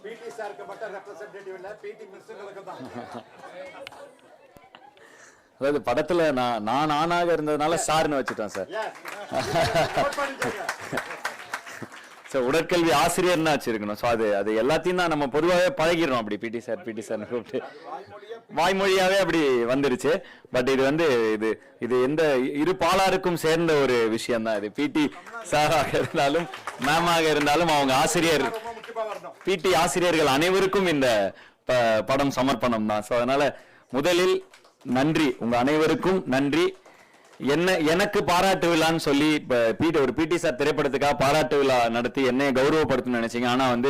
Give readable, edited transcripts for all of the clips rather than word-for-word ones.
பிடி சாருக்கு மட்டும் ரெப்ரசன்டேட்டிவ் இல்ல, பிடி மிஸ்ஸுங்களுக்கு தான். அதாவது படத்துல நான் ஆணாக இருந்ததுனால சார்னு வச்சுட்டேன் சார். ஸோ உடற்கல்வி ஆசிரியர்னு வச்சிருக்கணும். ஸோ அது எல்லாத்தையும் தான் நம்ம பொதுவாகவே பழகிடுறோம். அப்படி பிடி சார்னு கூப்பிட்டு வாய்மொழியாவே அப்படி வந்துருச்சு. பட் இது வந்து இது எந்த இரு பாலாருக்கும் சேர்ந்த ஒரு விஷயம் தான். இது பிடி சாராக இருந்தாலும் மேமாக இருந்தாலும் அவங்க ஆசிரியர் பிடி ஆசிரியர்கள் அனைவருக்கும் இந்த படம் சமர்ப்பணம் தான். ஸோ அதனால முதலில் நன்றி, உங்க அனைவருக்கும் நன்றி. எனக்கு பாராட்டு விழான்னு சொல்லி ஒரு பிடி சார் திரைப்படத்துக்காக பாராட்டு விழா நடத்தி என்னை கௌரவப்படுத்தணும்னு நினைச்சீங்க. ஆனா வந்து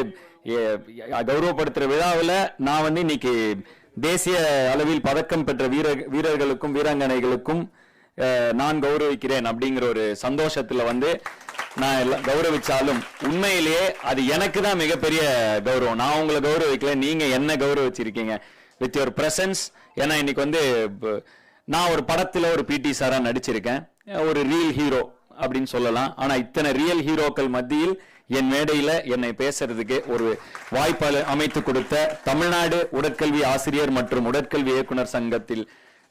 கௌரவப்படுத்துற விழாவில் நான் வந்து இன்னைக்கு தேசிய அளவில் பதக்கம் பெற்ற வீரர்களுக்கும் வீராங்கனைகளுக்கும் நான் கௌரவிக்கிறேன் அப்படிங்கிற ஒரு சந்தோஷத்துல வந்து நான் எல்லாம் கௌரவிச்சாலும் உண்மையிலேயே அது எனக்கு தான் மிகப்பெரிய கௌரவம். நான் உங்களை கௌரவிக்கல, நீங்க என்ன கௌரவிச்சிருக்கீங்க வித் யுவர் பிரசன்ஸ். ஏன்னா இன்னைக்கு வந்து நான் ஒரு படத்துல ஒரு பிடி சாரா நடிச்சிருக்கேன், ஒரு ரியல் ஹீரோ அப்படின்னு சொல்லலாம். ஆனா இத்தனை ரியல் ஹீரோக்கள் மத்தியில் என் மேடையில என்னை பேசுறதுக்கு ஒரு வாய்ப்பு அமைத்து கொடுத்த தமிழ்நாடு உடற்கல்வி ஆசிரியர் மற்றும் உடற்கல்வி இயக்குனர்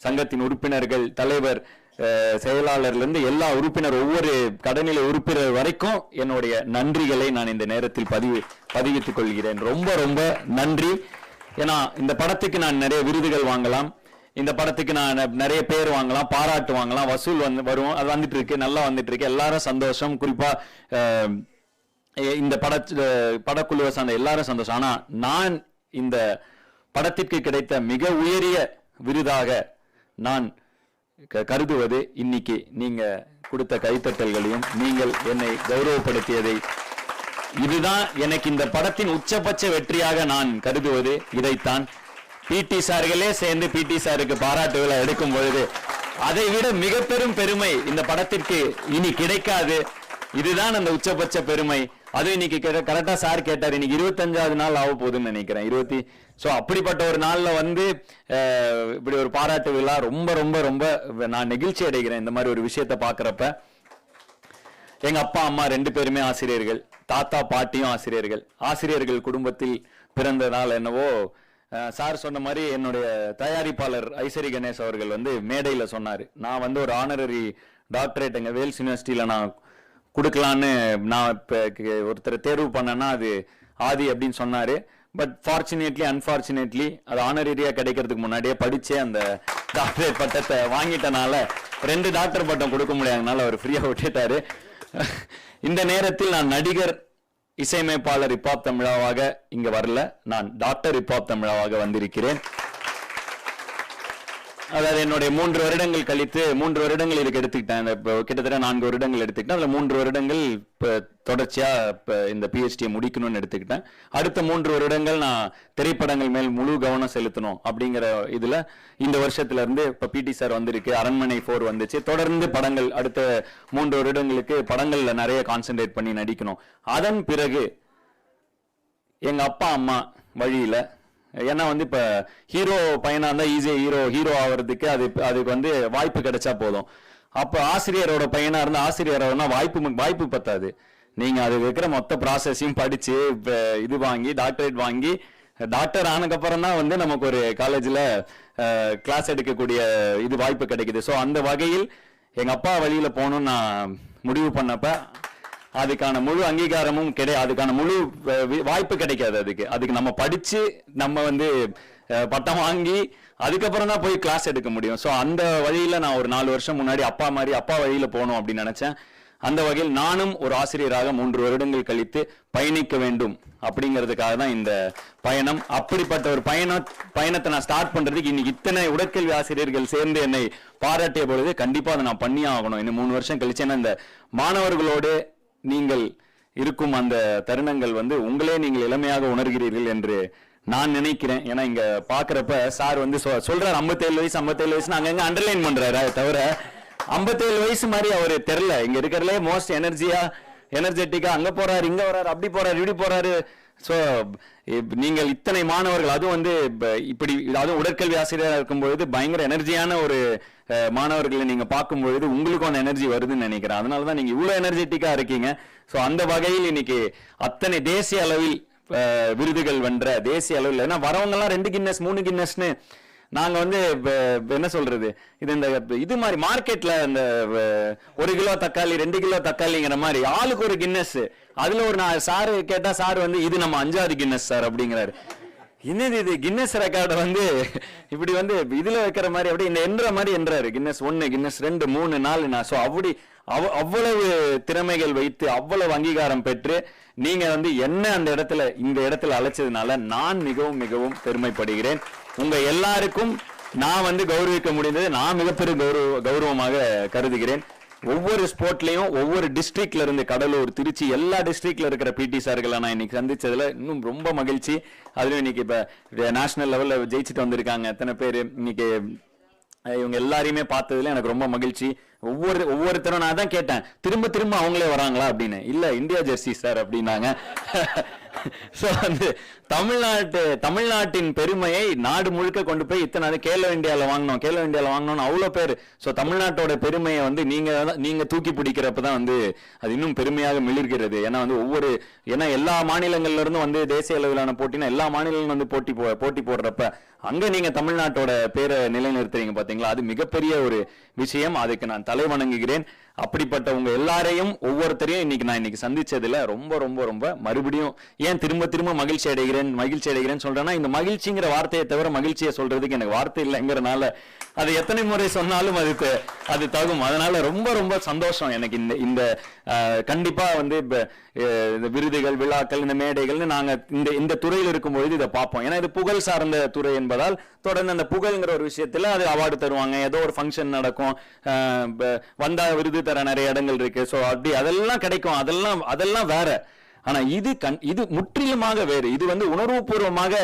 சங்கத்தின் உறுப்பினர்கள், தலைவர், செயலாளர்ல இருந்து எல்லா உறுப்பினர், ஒவ்வொரு கடைநிலை உறுப்பினர் வரைக்கும் என்னுடைய நன்றிகளை நான் இந்த நேரத்தில் பதிவித்துக் கொள்கிறேன். ரொம்ப ரொம்ப நன்றி. ஏன்னா இந்த படத்துக்கு நான் நிறைய விருதுகள் வாங்கலாம், இந்த படத்துக்கு நான் நிறைய பேர் வாங்கலாம், பாராட்டு வாங்கலாம், வசூல் வரும், அது வந்துட்டு இருக்கு, நல்லா வந்துட்டு இருக்கு, எல்லாரும் சந்தோஷம். குறிப்பா இந்த படக்குழுவை சார்ந்த எல்லாரும் சந்தோஷம். ஆனா நான் இந்த படத்திற்கு கிடைத்த மிக உயரிய விருதாக நான் கருதுவது இன்னைக்கு நீங்க கொடுத்த கைத்தட்டல்களையும் நீங்கள் என்னை கௌரவப்படுத்தியதை, இதுதான் எனக்கு இந்த படத்தின் உச்சபட்ச வெற்றியாக நான் கருதுவது இதைத்தான். பிடி சார்களே சேர்ந்து பிடி சாருக்கு பாராட்டு விழா எடுக்கும் பொழுது அதை விட மிக பெரும் பெருமை இந்த படத்திற்கு இனி கிடைக்காது. இதுதான் அந்த உச்சபட்ச பெருமை. அது இன்னைக்கு கரெக்டா சார் கேட்டார், இன்னைக்கு 25வது நாள் ஆக போகுதுன்னு நினைக்கிறேன். சோ அப்படிப்பட்ட ஒரு நாள்ல வந்து இப்படி ஒரு பாராட்டு விழா ரொம்ப ரொம்ப ரொம்ப நான் நெகிழ்ச்சி அடைகிறேன். இந்த மாதிரி ஒரு விஷயத்தை பாக்குறப்ப எங்க அப்பா அம்மா 2 பேருமே ஆசிரியர்கள், தாத்தா பாட்டியும் ஆசிரியர்கள் குடும்பத்தில் பிறந்ததால் என்னவோ சார் சொன்ன மாதிரி என்னுடைய தயாரிப்பாளர் ஐசரி கணேஷ் அவர்கள் வந்து மேடையில சொன்னாரு, நான் வந்து ஒரு ஆனரரி டாக்டரேட் எங்க வேல்ஸ் யூனிவர்சிட்டியில நான் கொடுக்கலான்னு நான் இப்போ ஒருத்தர் தேர்வு பண்ணேன்னா அது ஆதி அப்படின்னு சொன்னாரு. பட் ஃபார்ச்சுனேட்லி அன்பார்ச்சுனேட்லி அது ஆனரரியா கிடைக்கிறதுக்கு முன்னாடியே படிச்சே அந்த டாக்டரேட் பட்டத்தை வாங்கிட்டனால 2 டாக்டர் பட்டம் கொடுக்க முடியாதனால அவர் ஃப்ரீயா விட்டுட்டாரு. இந்த நேரத்தில் நான் நடிகர், இசையமைப்பாளர் ஹிப்ஹாப் தமிழாவாக இங்க வரல, நான் டாக்டர் ஹிப்ஹாப் தமிழாவாக வந்திருக்கிறேன். அதாவது என்னுடைய 3 வருடங்கள் கழித்து 3 வருடங்கள் இதுக்கு எடுத்துக்கிட்டேன். கிட்டத்தட்ட 4 வருடங்கள் எடுத்துக்கிட்டேன். அதுல 3 வருடங்கள் தொடர்ச்சியா இந்த பிஹெச்டியை முடிக்கணும்னு எடுத்துக்கிட்டேன். அடுத்த 3 வருடங்கள் நான் திரைப்படங்கள் மேல் முழு கவனம் செலுத்தணும் அப்படிங்கிற இதுல இந்த வருஷத்துல இருந்து இப்ப பிடி சார் வந்திருக்கு, அரண்மனை 4 வந்துச்சு, தொடர்ந்து படங்கள் அடுத்த 3 வருடங்களுக்கு படங்கள்ல நிறைய கான்சென்ட்ரேட் பண்ணி நடிக்கணும். அதன் பிறகு எங்க அப்பா அம்மா வழியில, ஏன்னா வந்து இப்ப ஹீரோ பையனா இருந்தா ஈஸியா ஹீரோ ஆகிறதுக்கு அதுக்கு வந்து வாய்ப்பு கிடைச்சா போதும். அப்ப ஆசிரியரோட பையனா இருந்தா ஆசிரியர் வாய்ப்பு பத்தாது. நீங்க அது இருக்கிற மொத்த ப்ராசஸையும் படிச்சு இது வாங்கி டாக்டரேட் வாங்கி டாக்டர் ஆனதுக்கு அப்புறம் தான் வந்து நமக்கு ஒரு காலேஜ்ல கிளாஸ் எடுக்கக்கூடிய இது வாய்ப்பு கிடைக்குது. ஸோ அந்த வகையில் எங்க அப்பா வழியில போகணும்னு நான் முடிவு பண்ணப்ப அதுக்கான முழு அங்கீகாரமும் அதுக்கான முழு வாய்ப்பு கிடைக்காது. அதுக்கு நம்ம படிச்சு நம்ம வந்து பட்டம் வாங்கி அதுக்கப்புறம் தான் போய் கிளாஸ் எடுக்க முடியும். ஸோ அந்த வழியில நான் ஒரு 4 வருஷம் முன்னாடி அப்பா வழியில போகணும் அப்படின்னு நினைச்சேன். அந்த வகையில் நானும் ஒரு ஆசிரியராக 3 வருடங்கள் கழித்து பயணிக்க வேண்டும் அப்படிங்கிறதுக்காக தான் இந்த பயணம். அப்படிப்பட்ட ஒரு பயணத்தை நான் ஸ்டார்ட் பண்றதுக்கு இன்னைக்கு இத்தனை உடற்கல்வி ஆசிரியர்கள் சேர்ந்து என்னை பாராட்டிய பொழுது கண்டிப்பா அதை நான் பண்ணியே ஆகணும். இன்னும் 3 வருஷம் கழிச்சு, ஏன்னா இந்த மாணவர்களோடு நீங்கள் இருக்கும் அந்த தருணங்கள் வந்து உங்களே நீங்கள் இளமையாக உணர்கிறீர்கள் என்று நான் நினைக்கிறேன். ஏன்னா இங்க பாக்குறப்ப சார் வந்து சொல்றாரு 57 வயசு அங்கங்க அண்டர்லைன் பண்றாரு, தவிர 57 வயசு மாதிரி அவரு தெரியல. இங்க இருக்கிறதுலே மோஸ்ட் எனர்ஜெட்டிக்கா அங்க போறாரு, இங்க வராரு, அப்படி போறாரு, இப்படி போறாரு. சோ நீங்கள் இத்தனை மாணவர்கள், அதுவும் வந்து இப்படி அதுவும் உடற்கல்வி ஆசிரியராக இருக்கும் பொழுது பயங்கர எனர்ஜியான ஒரு மாணவர்களை நீங்க பார்க்கும் பொழுது உங்களுக்கும் அந்த எனர்ஜி வருதுன்னு நினைக்கிறேன். அதனாலதான் நீங்க இவ்வளவு எனர்ஜெட்டிக்கா இருக்கீங்க. சோ அந்த வகையில் இன்னைக்கு அத்தனை தேசிய அளவில் விருதுகள் வென்ற தேசிய அளவில். ஏன்னா வரவங்க எல்லாம் 2 கின்னஸ் 3 கின்னஸ்னு நாங்க வந்து என்ன சொல்றது, இது மாதிரி மார்க்கெட்ல இந்த 1 கிலோ தக்காளி 2 கிலோ தக்காளிங்கிற மாதிரி ஆளுக்கு ஒரு கின்னஸ். அதுல ஒரு சாரு கேட்டா சார் வந்து இது நம்ம 5வது கின்னஸ் சார் அப்படிங்கிறாரு. என்னது இது கின்னஸ் ரெக்கார்டை வந்து இப்படி வந்து இதுல வைக்கிற மாதிரி அப்படி என்ற மாதிரி என்றாரு. Guinness 1 Guinness 2 3 4. ஸோ அப்படி அவ்வளவு திறமைகள் வைத்து அவ்வளவு அங்கீகாரம் பெற்று நீங்க வந்து என்ன இந்த இடத்துல அழைச்சதுனால நான் மிகவும் மிகவும் பெருமைப்படுகிறேன். உங்க எல்லாருக்கும் நான் வந்து கௌரவிக்க முடிந்தது நான் மிகப்பெரிய கௌரவமாக கருதுகிறேன். ஒவ்வொரு ஸ்போர்ட்லயும் ஒவ்வொரு டிஸ்ட்ரிக்ட்ல இருந்து கடலூர் திருச்சி எல்லா டிஸ்ட்ரிக்ட்ல இருக்கிற பிடி சார்களை நான் இன்னைக்கு சந்திச்சதுல இன்னும் ரொம்ப மகிழ்ச்சி. அதுலயும் இன்னைக்கு இப்ப நேஷனல் லெவல்ல ஜெயிச்சுட்டு வந்திருக்காங்க எத்தனை பேர். இன்னைக்கு இவங்க எல்லாரையுமே பார்த்ததுல எனக்கு ரொம்ப மகிழ்ச்சி. ஒவ்வொருத்தரும் நான் தான் கேட்டேன் திரும்ப திரும்ப அவங்களே வராங்களா அப்படின்னு. இல்ல இந்தியா ஜெர்சி சார் அப்படின்னாங்க. சோ வந்து தமிழ்நாட்டின் பெருமையை நாடு முழுக்க கொண்டு போய் இத்தனை கேலோ இந்தியால வாங்கணும் அவ்வளவு பேர். சோ தமிழ்நாட்டோட பெருமையை வந்து நீங்க தூக்கி பிடிக்கிறப்பதான் வந்து அது இன்னும் பெருமையாக மிளிர்கிறது. ஏன்னா வந்து ஏன்னா எல்லா மாநிலங்கள்ல இருந்தும் வந்து தேசிய அளவிலான போட்டினா எல்லா மாநிலங்களும் வந்து போட்டி போடுறப்ப அங்க நீங்க தமிழ்நாட்டோட பேரை நிலைநிறுத்துறீங்க பாத்தீங்களா, அது மிகப்பெரிய ஒரு விஷயம். அதுக்கு நான் தலை வணங்குகிறேன். அப்படிப்பட்ட உங்க எல்லாரையும் ஒவ்வொருத்தரையும் இன்னைக்கு சந்திச்சதுல ரொம்ப ரொம்ப ரொம்ப மறுபடியும் ஏன் திரும்ப மகிழ்ச்சி அடைகிறேன் சொல்றேன்னா, இந்த மகிழ்ச்சிங்கிற வார்த்தையை தவிர மகிழ்ச்சியை சொல்றதுக்கு எனக்கு வார்த்தை இல்லைங்கிறனால அது எத்தனை முறை சொன்னாலும் அது தகும். அதனால ரொம்ப ரொம்ப சந்தோஷம் எனக்கு. இந்த கண்டிப்பா வந்து விருதுகள் விழாக்கள் இந்த மேடைகள்னு நாங்க இந்த துறையில் இருக்கும்பொழுது இதை பார்ப்போம். ஏன்னா இது புகழ் சார்ந்த துறை என்பதால் தொடர்ந்து அந்த புகழ்ங்கிற ஒரு விஷயத்துல அது அவார்டு தருவாங்க, ஏதோ ஒரு ஃபங்க்ஷன் நடக்கும், வந்தா விருது தர நிறைய இடங்கள் இருக்கு. சோ அப்படி அதெல்லாம் கிடைக்கும், அதெல்லாம் வேற. ஆனா இது முற்றிலுமாக வேறு. இது வந்து உணர்வுபூர்வமாக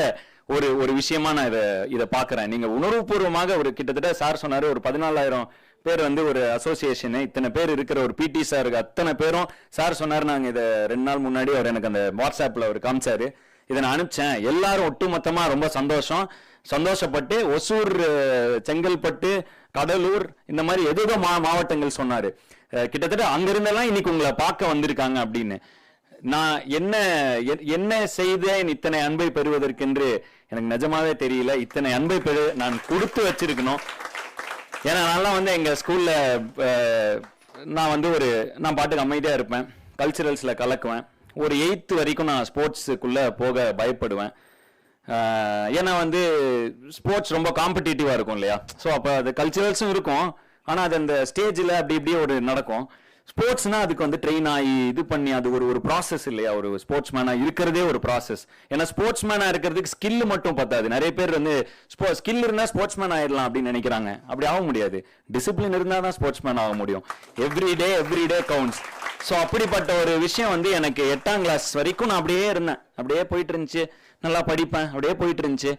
ஒரு விஷயமா நான் இதை பாக்குறேன். நீங்க உணர்வுபூர்வமாக கிட்டத்தட்ட சார் சொன்னாரு ஒரு 14,000 பேர் வந்து ஒரு அசோசியேஷன் இத்தனை பேர் இருக்கிற ஒரு பிடி சாருக்கு அத்தனை பேரும் சார் சொன்னாரு. நாங்க இதை 2 நாள் முன்னாடி அவர் எனக்கு அந்த வாட்ஸ்அப்ல அவர் காமிச்சாரு. இதை நான் அனுப்பிச்சேன். எல்லாரும் ஒட்டுமொத்தமா ரொம்ப சந்தோஷப்பட்டு ஒசூர், செங்கல்பட்டு, கடலூர் இந்த மாதிரி ஏதோ மாவட்டங்கள் சொன்னாரு. கிட்டத்தட்ட அங்கிருந்தெல்லாம் இன்னைக்கு உங்களை பார்க்க வந்திருக்காங்க அப்படின்னு. நான் என்ன செய்தேன் இத்தனை அன்பை பெறுவதற்கென்று எனக்கு நிஜமாவே தெரியல. இத்தனை அன்பை நான் கொடுத்து வச்சிருக்கணும். ஏன்னா நான்லாம் வந்து எங்க ஸ்கூல்ல நான் வந்து நான் பாட்டுக்கு அமைதியா இருப்பேன், கல்ச்சுரல்ஸ்ல கலக்குவேன். ஒரு 8th வரைக்கும் நான் ஸ்போர்ட்ஸுக்குள்ள போக பயப்படுவேன். ஏன்னா வந்து ஸ்போர்ட்ஸ் ரொம்ப காம்படிட்டிவா இருக்கும் இல்லையா. ஸோ அப்போ அது கல்ச்சுரல்ஸும் இருக்கும், ஆனால் அது அந்த ஸ்டேஜில் அப்படி இப்படியே நடக்கும். ஸ்போர்ட்ஸ்னா அதுக்கு வந்து ட்ரெயின் ஆகி இது பண்ணி அது ஒரு ப்ராசஸ் இல்லையா. ஒரு ஸ்போர்ட்ஸ் மேனா இருக்கிறதே ஒரு ப்ராசஸ். ஏன்னா ஸ்போர்ட்ஸ் மேனா இருக்கிறதுக்கு ஸ்கில் மட்டும் பத்தாது. நிறைய பேர் வந்து ஸ்கில் இருந்தா ஸ்போர்ட்ஸ் மேன் ஆயிடலாம் அப்படின்னு நினைக்கிறாங்க. அப்படி ஆக முடியாது. டிசிப்ளின் இருந்தா தான் ஸ்போர்ட்ஸ் மேன் ஆக முடியும். Everyday counts. ஸோ அப்படிப்பட்ட ஒரு விஷயம் வந்து எனக்கு 8ஆம் கிளாஸ் வரைக்கும் நான் அப்படியே இருந்தேன். அப்படியே போயிட்டு இருந்துச்சு, நல்லா படிப்பேன், அப்படியே போயிட்டு இருந்துச்சு.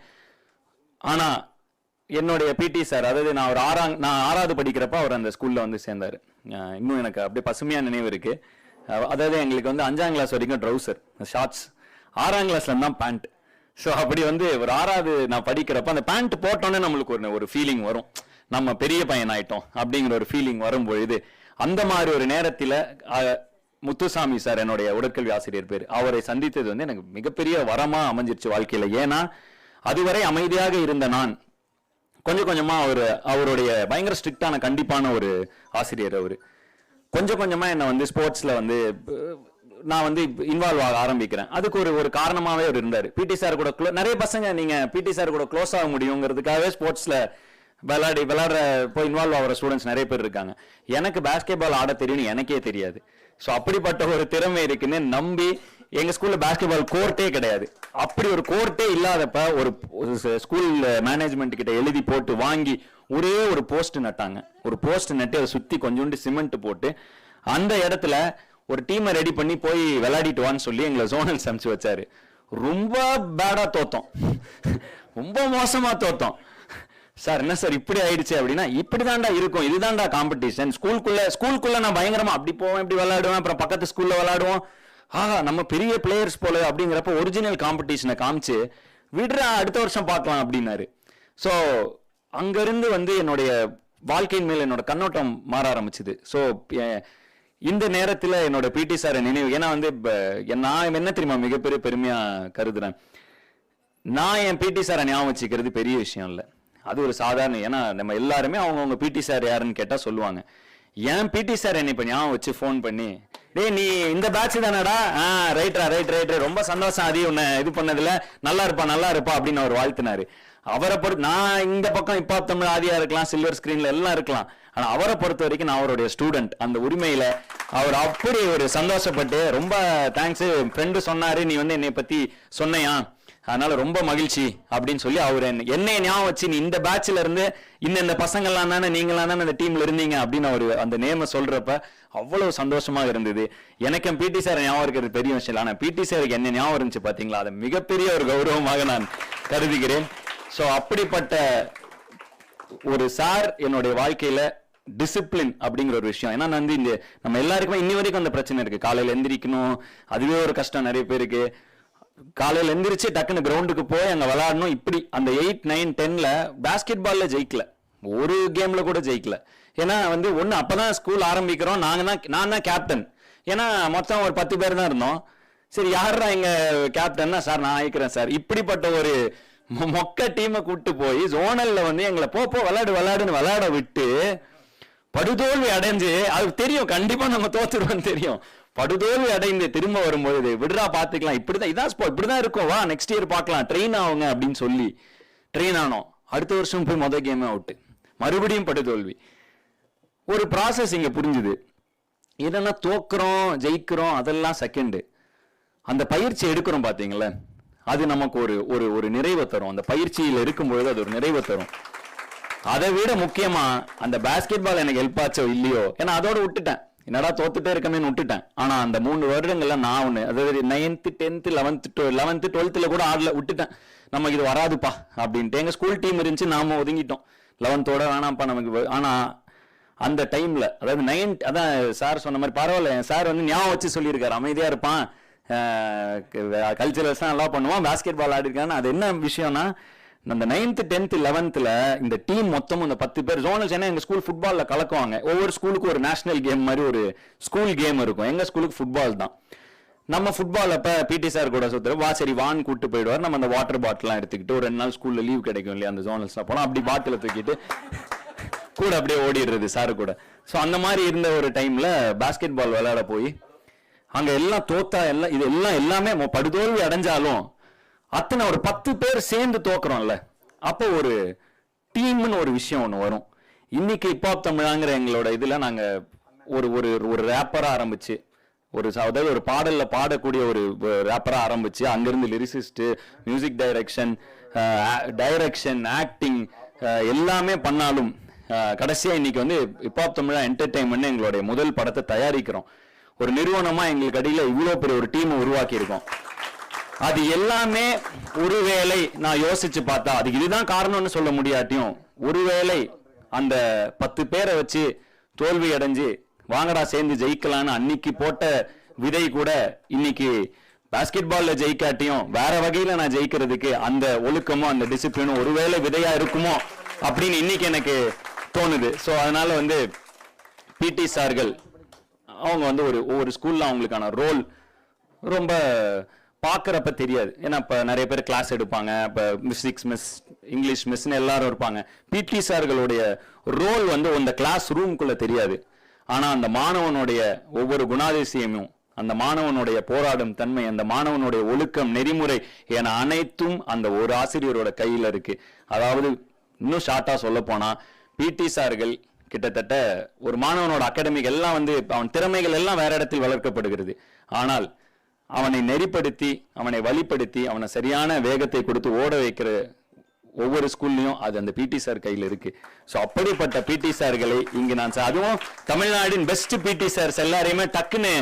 ஆனா என்னுடைய பிடி சார், அதாவது நான் 6வது படிக்கிறப்ப அவர் அந்த ஸ்கூல்ல வந்து சேர்ந்தாரு. இன்னும் எனக்கு அப்படியே பசுமையா நினைவு இருக்கு. அதாவது எங்களுக்கு வந்து 5ஆம் கிளாஸ் வரைக்கும் ட்ரௌசர் ஷார்ட்ஸ், 6ஆம் கிளாஸ்ல தான் பேண்ட். ஸோ அப்படி வந்து ஒரு 6வது நான் படிக்கிறப்ப அந்த பேண்ட் போட்டோன்னே நம்மளுக்கு ஒரு ஃபீலிங் வரும், நம்ம பெரிய பையன் ஆயிட்டோம் அப்படிங்கிற ஒரு ஃபீலிங் வரும்பொழுது அந்த மாதிரி ஒரு நேரத்தில் முத்துசாமி சார், என்னுடைய உடற்கல்வி ஆசிரியர் பேர், அவரை சந்தித்தது வந்து எனக்கு மிகப்பெரிய வரமா அமைஞ்சிருச்சு வாழ்க்கையில. ஏன்னா அதுவரை அமைதியாக இருந்த நான் கொஞ்சம் கொஞ்சமா அவருடைய பயங்கர ஸ்ட்ரிக்டான கண்டிப்பான ஒரு ஆசிரியர். அவரு கொஞ்சம் கொஞ்சமா என்ன வந்து ஸ்போர்ட்ஸ்ல வந்து நான் வந்து இன்வால்வ் ஆக ஆரம்பிக்கிறேன். அதுக்கு ஒரு காரணமாவே அவர் இருந்தாரு. பிடி சார் கூட நிறைய பசங்க நீங்க பிடி சார் கூட க்ளோஸ் ஆக முடியுங்கிறதுக்காகவே ஸ்போர்ட்ஸ்ல விளையாடுற போய் இன்வால்வ் ஆகிற ஸ்டூடெண்ட்ஸ் நிறைய பேர் இருக்காங்க. எனக்கு பாஸ்கெட் பால் ஆட தெரியும்னு எனக்கே தெரியாது. ஸோ அப்படிப்பட்ட ஒரு திறமை இருக்குன்னு நம்பி எங்க ஸ்கூல்ல பாஸ்கெட் பால் கோர்ட்டே கிடையாது. அப்படி ஒரு கோர்ட்டே இல்லாதப்ப ஒரு ஸ்கூல் மேனேஜ்மெண்ட் கிட்ட எழுதி போட்டு வாங்கி ஒரே ஒரு போஸ்ட் நட்டாங்க. ஒரு போஸ்ட் நட்டு அதை சுத்தி கொஞ்சோண்டு சிமெண்ட் போட்டு அந்த இடத்துல ஒரு டீமை ரெடி பண்ணி போய் விளையாடிட்டு வான்னு சொல்லி எங்களை ஜோனல்ஸ் அனுப்பிச்சு வச்சாரு. ரொம்ப பேடா தோத்தோம், ரொம்ப மோசமா தோத்தோம். சார் என்ன சார் இப்படி ஆயிடுச்சு அப்படின்னா, இப்படிதான்டா இருக்கும், இதுதான்டா காம்படிஷன். ஸ்கூலுக்குள்ள நான் பயங்கரமா அப்படி போவேன், இப்படி விளையாடுவேன், அப்புறம் பக்கத்து ஸ்கூல்ல விளையாடுவோம். ஆஹா நம்ம பெரிய பிளேயர்ஸ் போல அப்படிங்கிறப்ப ஒரிஜினல் காம்படிஷனை காமிச்சு விடுறா அடுத்த வருஷம் பார்க்கலாம் அப்படின்னாரு. ஸோ அங்கிருந்து வந்து என்னுடைய வாழ்க்கையின் மேல என்னோட கண்ணோட்டம் மாற ஆரம்பிச்சுது. ஸோ இந்த நேரத்துல என்னோட பிடி சார் நினைவு, ஏன்னா வந்து நான் என்ன தெரியுமா மிகப்பெரிய பெருமையா கருதுறேன், நான் என் பிடி சாரை ஞாபகம் வச்சுக்கிறது பெரிய விஷயம் இல்லை, அது ஒரு சாதாரண. ஏன்னா நம்ம எல்லாருமே அவங்கவுங்க பிடி சார் யாருன்னு கேட்டா சொல்லுவாங்க. என் பிடி சார் என்னை இப்ப ஞாபகம் வச்சு ஃபோன் பண்ணி, டேய் நீ இந்த பேட்ச் தானடா, ரைட் ரொம்ப சந்தோஷம், அது உன்னை இது பண்ணதுல நல்லா இருப்பா அப்படின்னு அவர் வாழ்த்தினாரு. அவரை பொறுத்து நான் இந்த பக்கம் இப்போ தமிழ் ஆதியா இருக்கலாம், சில்வர் ஸ்கிரீன்ல எல்லாம் இருக்கலாம், ஆனா அவரை பொறுத்த வரைக்கும் நான் அவருடைய ஸ்டூடெண்ட். அந்த உரிமையில அவர் அப்படி ஒரு சந்தோஷப்பட்டு, ரொம்ப தேங்க்ஸ் ஃப்ரெண்டு சொன்னாரு நீ வந்து என்னை பத்தி சொன்னையா, அதனால ரொம்ப மகிழ்ச்சி அப்படின்னு சொல்லி அவர் என்னைய ஞாபகம் வச்சு, நீ இந்த பேட்ச்ல இருந்து இந்த பசங்கள்லாம் தானே நீங்களாம் தானே அந்த டீம்ல இருந்தீங்க அப்படின்னு அவர் அந்த நேம சொல்றப்ப அவ்வளவு சந்தோஷமா இருந்தது. எனக்கு என் பிடி சார் ஞாபகம் இருக்கிறது பெரிய விஷயம் இல்லை, ஆனா பிடி சாருக்கு என்ன ஞாபகம் இருந்துச்சு பாத்தீங்களா, அதை மிகப்பெரிய ஒரு கௌரவமாக நான் கருதுகிறேன். ஸோ அப்படிப்பட்ட ஒரு சார் என்னுடைய வாழ்க்கையில டிசிப்ளின் அப்படிங்கிற ஒரு விஷயம். ஏன்னா வந்து இந்த நம்ம எல்லாருக்குமே இன்னி வரைக்கும் அந்த பிரச்சனை இருக்கு, காலையில எந்திரிக்கணும், அதுவே ஒரு கஷ்டம் நிறைய பேருக்கு. காலையில எந்திரிச்சு டக்குன்னு கிரவுண்டுக்கு போய் அங்க விளையாடணும். இப்படி அந்த 8, 9, 10ல பாஸ்கெட் பால்ல ஜெயிக்கல, ஒரு கேம்ல கூட ஜெயிக்கல. ஏன்னா வந்து ஒண்ணு அப்பதான் ஸ்கூல் ஆரம்பிக்கிறோம், நான் தான் கேப்டன். ஏன்னா மொத்தம் ஒரு 10 பேர் தான் இருந்தோம். சரி யாரா எங்க கேப்டன்னா, சார் நான் ஆயிக்கிறேன் சார். இப்படிப்பட்ட ஒரு மொக்க டீமை கூட்டு போய் ஜோனல்ல வந்து எங்களை போ விளையாடுன்னு விளையாட விட்டு படுதோல்வி அடைஞ்சு, அது தெரியும் கண்டிப்பா நம்ம தோத்துருவோம்னு தெரியும், படுதோல்வி அடைந்து திரும்ப வரும்போது விடுறா பாத்துக்கலாம், இப்படிதான் இருக்கும், வா நெக்ஸ்ட் இயர் பார்க்கலாம், ட்ரெயின் ஆகுங்க அப்படின்னு சொல்லி ட்ரெயின் ஆனோம். அடுத்த வருஷம் போய் முதல் கேமே அவுட்டு, மறுபடியும் படுதோல்வி. ஒரு ப்ராசஸ் இங்க புரிஞ்சுது. என்னன்னா தோக்குறோம் ஜெயிக்கிறோம் அதெல்லாம் செகண்ட், அந்த பயிற்சி எடுக்கிறோம் பாத்தீங்களா, அது நமக்கு ஒரு நிறைவை தரும். அந்த பயிற்சியில் இருக்கும்பொழுது அது ஒரு நிறைவை தரும். அதை விட முக்கியமா அந்த பாஸ்கெட் பால் எனக்கு ஹெல்ப் ஆச்சோ இல்லையோ, ஏன்னா அதோட விட்டுட்டேன், என்னடா தோத்துட்டே இருக்கமேன்னு விட்டுட்டேன். ஆனா அந்த 3 வருடங்கள்ல நான் ஒண்ணு, அதாவது 9th 10th 11th 12th கூட ஆடல, விட்டுட்டேன். நமக்கு இது வராதுப்பா அப்படின்ட்டு. எங்க ஸ்கூல் டீம் இருந்துச்சு, நாம ஒதுங்கிட்டோம், 11th வேணாம்ப்பா நமக்கு. ஆனா அந்த டைம்ல, அதாவது 9th, அதான் சார் சொன்ன மாதிரி பரவாயில்ல, சார் வந்து ஞாபகம் வச்சு சொல்லியிருக்காரு, அமைதியா இருப்பான், கல்ச்சரல்ஸ் நல்லா பண்ணுவான், பாஸ்கெட் பால் ஆடி இருக்கான்னு. அது என்ன விஷயம்னா, அந்த 9th 10th 11thல இந்த டீம் மொத்தம் இந்த 10 பேர் ஜோனல்ஸ். ஏன்னா எங்க ஸ்கூல் ஃபுட்பால்ல கலக்குவாங்க, ஒவ்வொரு ஸ்கூலுக்கும் ஒரு நேஷனல் கேம் மாதிரி ஒரு ஸ்கூல் கேம் இருக்கும். எங்க ஸ்கூலுக்கு ஃபுட்பால் தான். நம்ம ஃபுட்பால் அப்ப பிடி சார் கூட சுத்துற சரி வான் கூட்டு போயிடுவார். நம்ம அந்த வாட்டர் பாட்டிலாம் எடுத்துக்கிட்டு ஒரு 2 நாள் ஸ்கூல்ல லீவ் கிடைக்கும் இல்லையா, அந்த ஜோனல்ஸ்லாம் போனா அப்படி பாட்டில தூக்கிட்டு கூட அப்படியே ஓடிடுறது சாரு கூட. ஸோ அந்த மாதிரி இருந்த ஒரு டைம்ல பாஸ்கெட் பால் விளையாட போய் அங்க எல்லாம் தோத்தா, எல்லாமே படுதோல்வி அடைஞ்சாலும் அத்தனை ஒரு 10 பேர் சேர்ந்து தோக்குறோம்ல, அப்போ ஒரு டீம்னு ஒரு விஷயம் ஒண்ணு வரும். இன்னைக்கு ஹிப்ஹாப் தமிழாங்கிற எங்களோட இதுல நாங்க ஒரு ரேப்பரா ஆரம்பிச்சு, அதாவது ஒரு பாடல்ல பாடக்கூடிய ஒரு ரேப்பரா ஆரம்பிச்சு, அங்கிருந்து லிரிசிஸ்ட், மியூசிக் டைரக்ஷன், ஆக்டிங் எல்லாமே பண்ணாலும் கடைசியா இன்னைக்கு வந்து ஹிப்ஹாப் தமிழா என்டர்டைன்மெண்ட் எங்களுடைய முதல் படத்தை தயாரிக்கிறோம். ஒரு நிறுவனமா எங்களுக்கு அடியில இவ்வளவு பெரிய ஒரு டீம் உருவாக்கி இருக்கோம். அது எல்லாமே ஒருவேளை நான் யோசிச்சு பார்த்தா அதுக்கு இதுதான் காரணம்னு சொல்ல முடியாட்டியும், ஒருவேளை அந்த 10 பேரை வச்சு தோல்வி அடைஞ்சு வாங்கடா சேர்ந்து ஜெயிக்கலான்னு அன்னைக்கு போட்ட விதை கூட இன்னைக்கு பாஸ்கெட் பால்ல ஜெயிக்காட்டியும் வேற வகையில நான் ஜெயிக்கிறதுக்கு அந்த ஒழுக்கமும் அந்த டிசிப்ளினும் ஒருவேளை விதையா இருக்குமோ அப்படின்னு இன்னைக்கு எனக்கு தோணுது. ஸோ அதனால வந்து பிடி சார்கள் அவங்க வந்து ஒவ்வொரு ஸ்கூல்ல அவங்களுக்கான ரோல் ரொம்ப பார்க்குறப்ப தெரியாது. ஏன்னா இப்போ நிறைய பேர் கிளாஸ் எடுப்பாங்க, இப்போ மியூசிக்ஸ் மிஸ், இங்கிலீஷ் மிஸ்ன்னு எல்லாரும் இருப்பாங்க. பிடி சார்களுடைய ரோல் வந்து அந்த கிளாஸ் ரூம்குள்ள தெரியாது. ஆனால் அந்த மாணவனுடைய ஒவ்வொரு குணாதிசயமும், அந்த மாணவனுடைய போராடும் தன்மை, அந்த மாணவனுடைய ஒழுக்கம், நெறிமுறை என அனைத்தும் அந்த ஒரு ஆசிரியரோட கையில் இருக்கு. அதாவது இன்னும் ஷார்ட்டா சொல்ல போனா பிடி சார்கள் கிட்டத்தட்ட ஒரு மாணவனோட அகாடமிக் எல்லாம் வந்து அவன் திறமைகள் எல்லாம் வேற இடத்தில் வளர்க்கப்படுகிறது. ஆனால் அவனை நெறிப்படுத்தி, அவனை வழிப்படுத்தி, அவனை சரியான வேகத்தை கொடுத்து ஓட வைக்கிற ஒவ்வொரு ஸ்கூல்லையும் அது அந்த பிடி சார் கையில் இருக்கு. ஸோ அப்படிப்பட்ட பிடி சார்களை இங்கு நான் அதுவும் தமிழ்நாட்டின் பெஸ்ட் பிடி சார்ஸ் எல்லாரையுமே டக்குன்னு